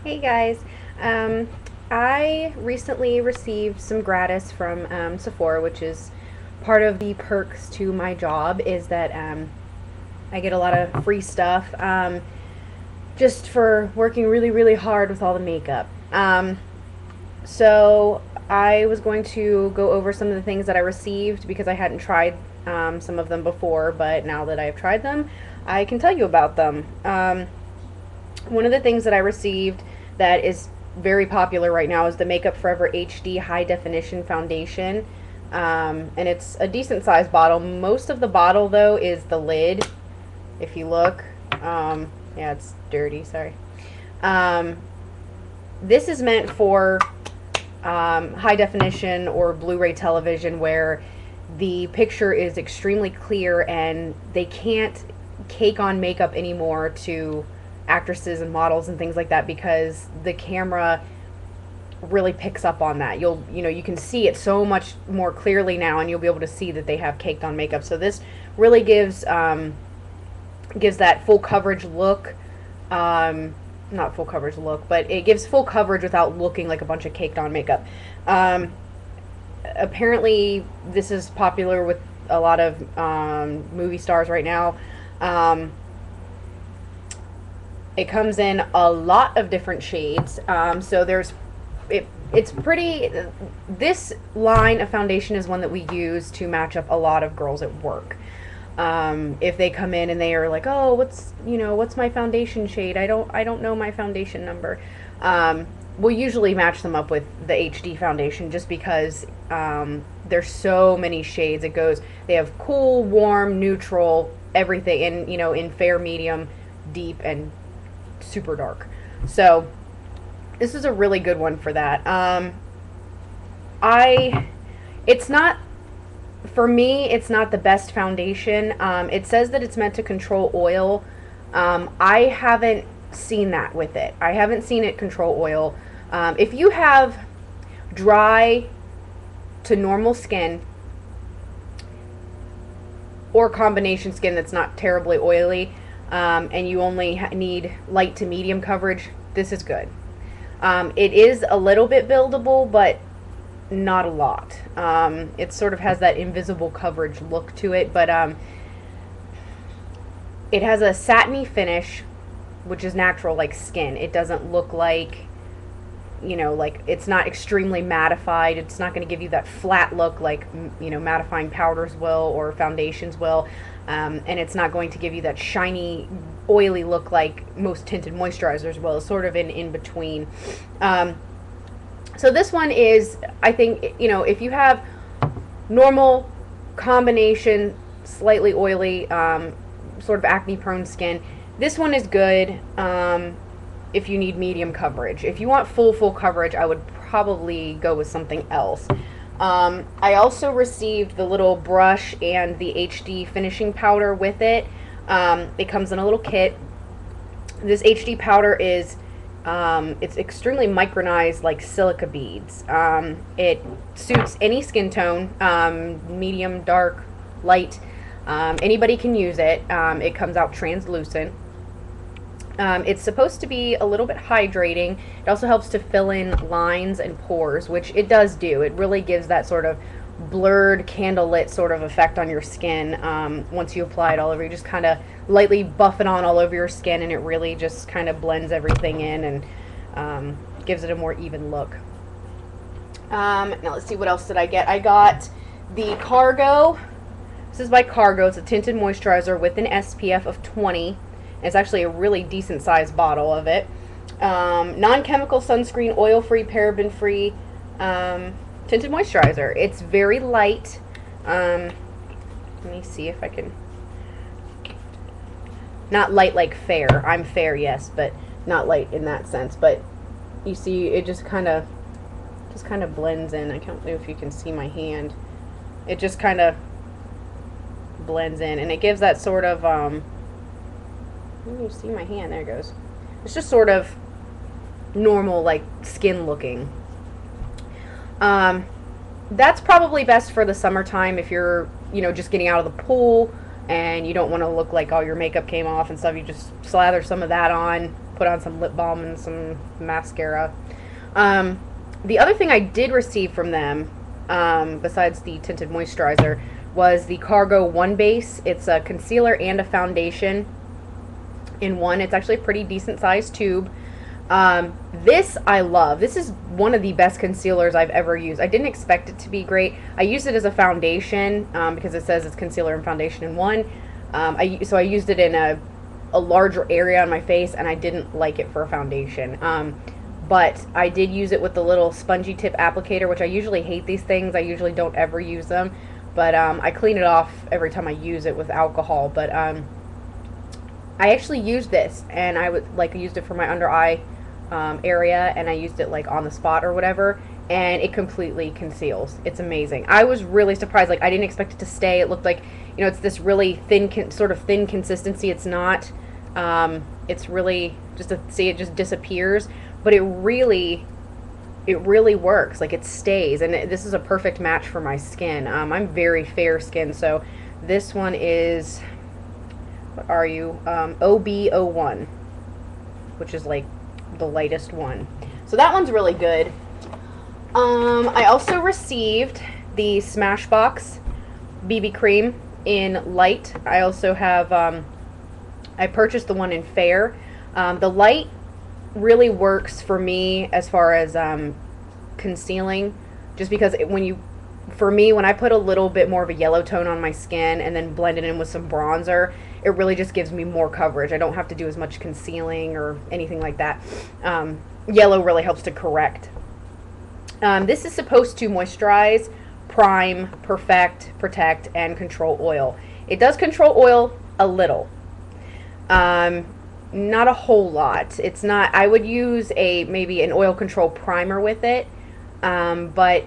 Hey guys, I recently received some gratis from Sephora, which is part of the perks to my job. Is that I get a lot of free stuff just for working really, really hard with all the makeup. So I was going to go over some of the things that I received because I hadn't tried some of them before, but now that I've tried them, I can tell you about them. One of the things that I received that is very popular right now is the Makeup Forever HD High Definition Foundation. And it's a decent sized bottle. Most of the bottle, though, is the lid. If you look, yeah, it's dirty, sorry. Um, this is meant for high definition or Blu-ray television where the picture is extremely clear and they can't cake on makeup anymore to actresses and models and things like that because the camera really picks up on that. You can see it so much more clearly now, and you'll be able to see that they have caked on makeup. So this really gives that full coverage look. Not full coverage look, but it gives full coverage without looking like a bunch of caked on makeup. Apparently, this is popular with a lot of movie stars right now. It comes in a lot of different shades. So it's pretty. This line of foundation is one that we use to match up a lot of girls at work. If they come in and they are like, oh, what's my foundation shade? I don't know my foundation number. We'll usually match them up with the HD foundation just because there's so many shades. They have cool, warm, neutral, everything, and in fair, medium, deep, and super dark. So this is a really good one for that. It's not, for me, it's not the best foundation. It says that it's meant to control oil. I haven't seen that with it. I haven't seen it control oil. If you have dry to normal skin or combination skin that's not terribly oily, and you only need light to medium coverage, this is good. It is a little bit buildable, but not a lot. It sort of has that invisible coverage look to it, but it has a satiny finish, which is natural like skin. It doesn't look like, like it's not extremely mattified. It's not going to give you that flat look like, mattifying powders will or foundations will. And it's not going to give you that shiny, oily look like most tinted moisturizers will. It's sort of in between. So this one is, I think, if you have normal combination, slightly oily, sort of acne-prone skin, this one is good if you need medium coverage. If you want full coverage, I would probably go with something else. I also received the little brush and the HD finishing powder with it. It comes in a little kit. This HD powder is it's extremely micronized like silica beads. It suits any skin tone, medium, dark, light. Anybody can use it. It comes out translucent. It's supposed to be a little bit hydrating. It also helps to fill in lines and pores, which it does do. It really gives that sort of blurred, candlelit sort of effect on your skin. Once you apply it all over, you just kind of lightly buff it on all over your skin, and it really just kind of blends everything in and gives it a more even look. Now let's see, what else did I get? I got the Cargo. This is by Cargo. It's a tinted moisturizer with an SPF of 20. It's actually a really decent sized bottle of it. Non-chemical sunscreen, oil-free, paraben-free, tinted moisturizer. It's very light. Let me see if I can. Not light like fair. I'm fair, yes, but not light in that sense. But you see, it just kind of blends in. I don't know if you can see my hand. It just kind of blends in, and it gives that sort of you see my hand, there it goes. It's just sort of normal, like skin looking. That's probably best for the summertime if you're, just getting out of the pool and you don't want to look like all your makeup came off and stuff. You just slather some of that on, put on some lip balm and some mascara. The other thing I did receive from them, besides the tinted moisturizer, was the Cargo One Base. It's a concealer and a foundation in one. It's actually a pretty decent sized tube. This I love. This is one of the best concealers I've ever used. I didn't expect it to be great. I used it as a foundation because it says it's concealer and foundation in one. So I used it in a larger area on my face, and I didn't like it for a foundation. But I did use it with the little spongy tip applicator, which I usually hate these things. I usually don't ever use them. But I clean it off every time I use it with alcohol. But I actually used this, and I used it for my under eye area, and I used it like on the spot or whatever, and it completely conceals. It's amazing. I was really surprised. Like, I didn't expect it to stay. It looked like, you know, it's this really thin, sort of thin consistency. It's not, it's really just to see it just disappears, but it really works. Like, it stays, and this is a perfect match for my skin. I'm very fair skin, so this one is, what are you, OB01, which is like the lightest one. So that one's really good. I also received the Smashbox BB cream in light. I also have, I purchased the one in fair. The light really works for me as far as concealing, just because for me, when I put a little bit more of a yellow tone on my skin and then blend it in with some bronzer, it really just gives me more coverage. I don't have to do as much concealing or anything like that. Yellow really helps to correct. This is supposed to moisturize, prime, perfect, protect, and control oil. It does control oil a little. Not a whole lot. It's not, I would use maybe an oil control primer with it, but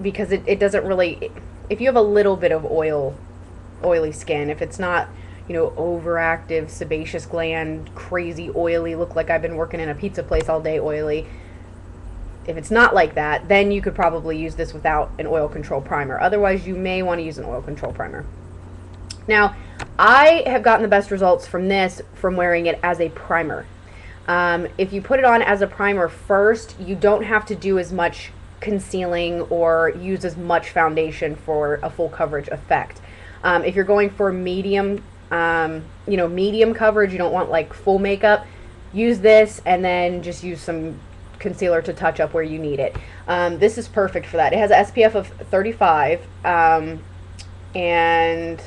because it doesn't really, if you have a little bit of oily skin, if it's not, you know, overactive, sebaceous gland, crazy oily, look like I've been working in a pizza place all day oily, if it's not like that, then you could probably use this without an oil control primer. Otherwise, you may want to use an oil control primer. Now, I have gotten the best results from this from wearing it as a primer. If you put it on as a primer first, you don't have to do as much concealing or use as much foundation for a full coverage effect. If you're going for medium, you know, medium coverage, you don't want like full makeup, use this and then just use some concealer to touch up where you need it. This is perfect for that. It has an SPF of 35, and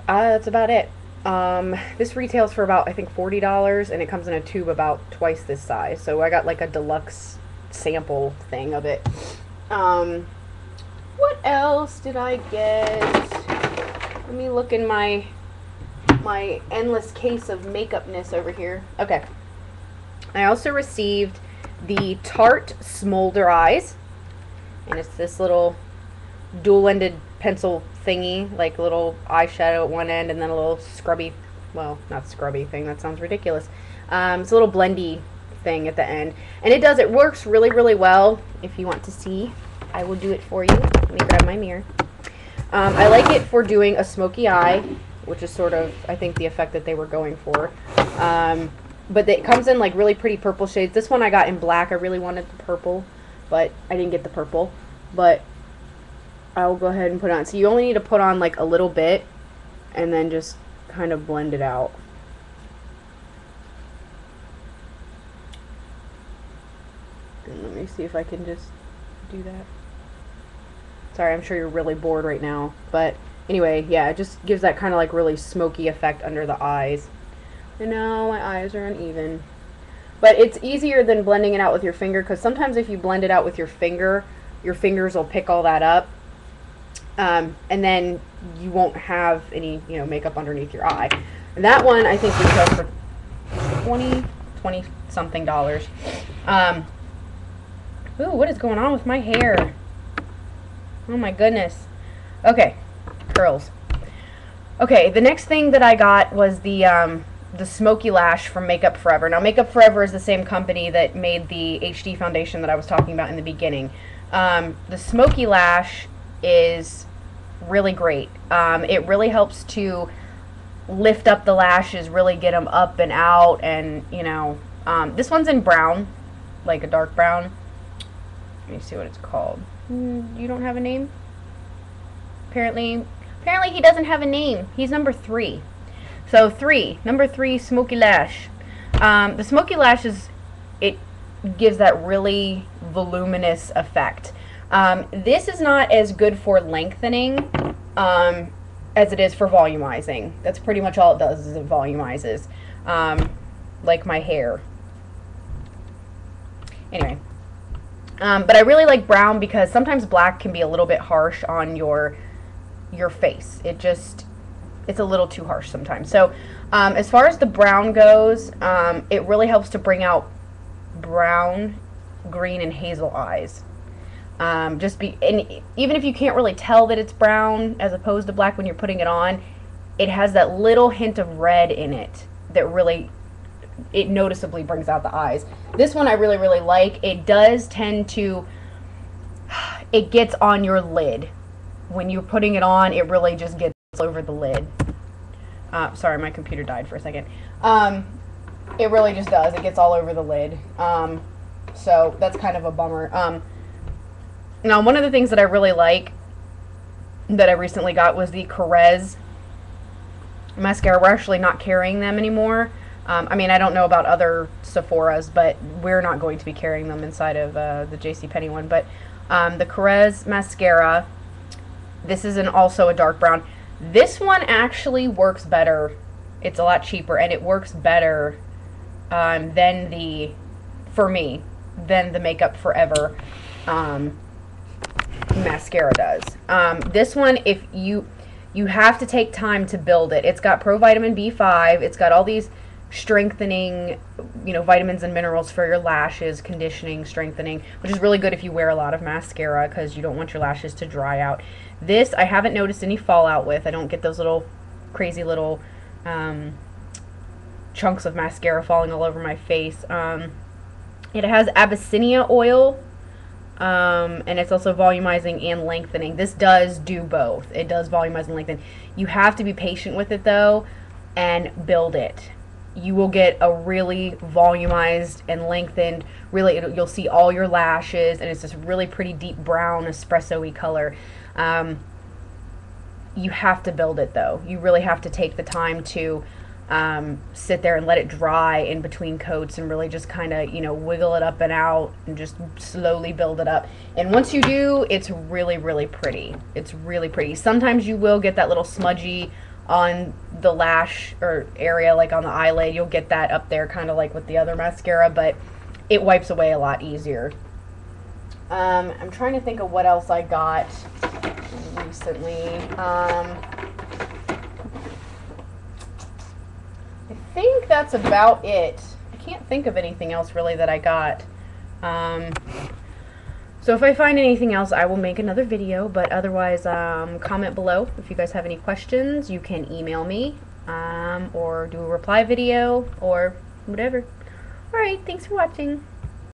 that's about it. This retails for about, I think, $40, and it comes in a tube about twice this size. So I got like a deluxe sample thing of it. What else did I get? Let me look in my endless case of makeupness over here. Okay. I also received the Tarte Smolder Eyes, and it's this little dual-ended pencil thingy, like a little eyeshadow at one end and then a little scrubby, well, not scrubby thing, that sounds ridiculous. It's a little blendy thing at the end, and it works really, really well. If you want to see, I will do it for you. Let me grab my mirror. I like it for doing a smoky eye, which is sort of, I think, the effect that they were going for. But it comes in like really pretty purple shades. This one I got in black. I really wanted the purple, but I didn't get the purple. But I'll go ahead and put it on. So you only need to put on like a little bit and then just kind of blend it out. And let me see if I can just do that. Sorry, I'm sure you're really bored right now. But anyway, yeah, it just gives that kind of like really smoky effect under the eyes. I know my eyes are uneven. But it's easier than blending it out with your finger, because sometimes if you blend it out with your fingers will pick all that up. And then you won't have any, you know, makeup underneath your eye. And that one I think retails for $20 something dollars. Ooh, what is going on with my hair? Oh my goodness. Okay, curls. Okay, the next thing that I got was the Smoky Lash from Makeup Forever. Now, Makeup Forever is the same company that made the HD foundation that I was talking about in the beginning. The Smoky Lash is really great. It really helps to lift up the lashes, really get them up and out, and you know, this one's in brown, like a dark brown. Let me see what it's called. You don't have a name? Apparently he doesn't have a name. He's number 3. So number 3, Smoky Lash. The Smoky Lash it gives that really voluminous effect. This is not as good for lengthening as it is for volumizing. That's pretty much all it does, is it volumizes, like my hair. Anyway, but I really like brown because sometimes black can be a little bit harsh on your face. It's a little too harsh sometimes. So as far as the brown goes, it really helps to bring out brown, green, and hazel eyes. And even if you can't really tell that it's brown as opposed to black when you're putting it on, it has that little hint of red in it that really, it noticeably brings out the eyes. This one I really, really like. It does tend to, it gets on your lid. When you're putting it on, it really just gets over the lid. Sorry, my computer died for a second. It really just does. It gets all over the lid. So that's kind of a bummer. Now, one of the things that I really like that I recently got was the Caress mascara. We're actually not carrying them anymore. I mean, I don't know about other Sephoras, but we're not going to be carrying them inside of the JCPenney one. But the Caress mascara, this is also a dark brown. This one actually works better. It's a lot cheaper, and it works better for me, than the Makeup Forever mascara does. This one, if you have to take time to build it. It's got provitamin B5. It's got all these strengthening, you know, vitamins and minerals for your lashes, conditioning, strengthening, which is really good if you wear a lot of mascara because you don't want your lashes to dry out. This I haven't noticed any fallout with. I don't get those little crazy little chunks of mascara falling all over my face. It has Abyssinia oil, and it's also volumizing and lengthening. This does do both. It does volumize and lengthen. You have to be patient with it though and build it. You will get a really volumized and lengthened, really, you'll see all your lashes, and it's this really pretty deep brown espresso-y color. You have to build it though. You really have to take the time to sit there and let it dry in between coats and really just kind of, you know, wiggle it up and out and just slowly build it up. And once you do, it's really, really pretty. It's really pretty. Sometimes you will get that little smudgy on the lash or area, like on the eyelid. You'll get that up there kind of like with the other mascara, but it wipes away a lot easier. I'm trying to think of what else I got recently. I think that's about it. I can't think of anything else really that I got. So if I find anything else, I will make another video, but otherwise, comment below if you guys have any questions. You can email me, or do a reply video, or whatever. Alright, thanks for watching.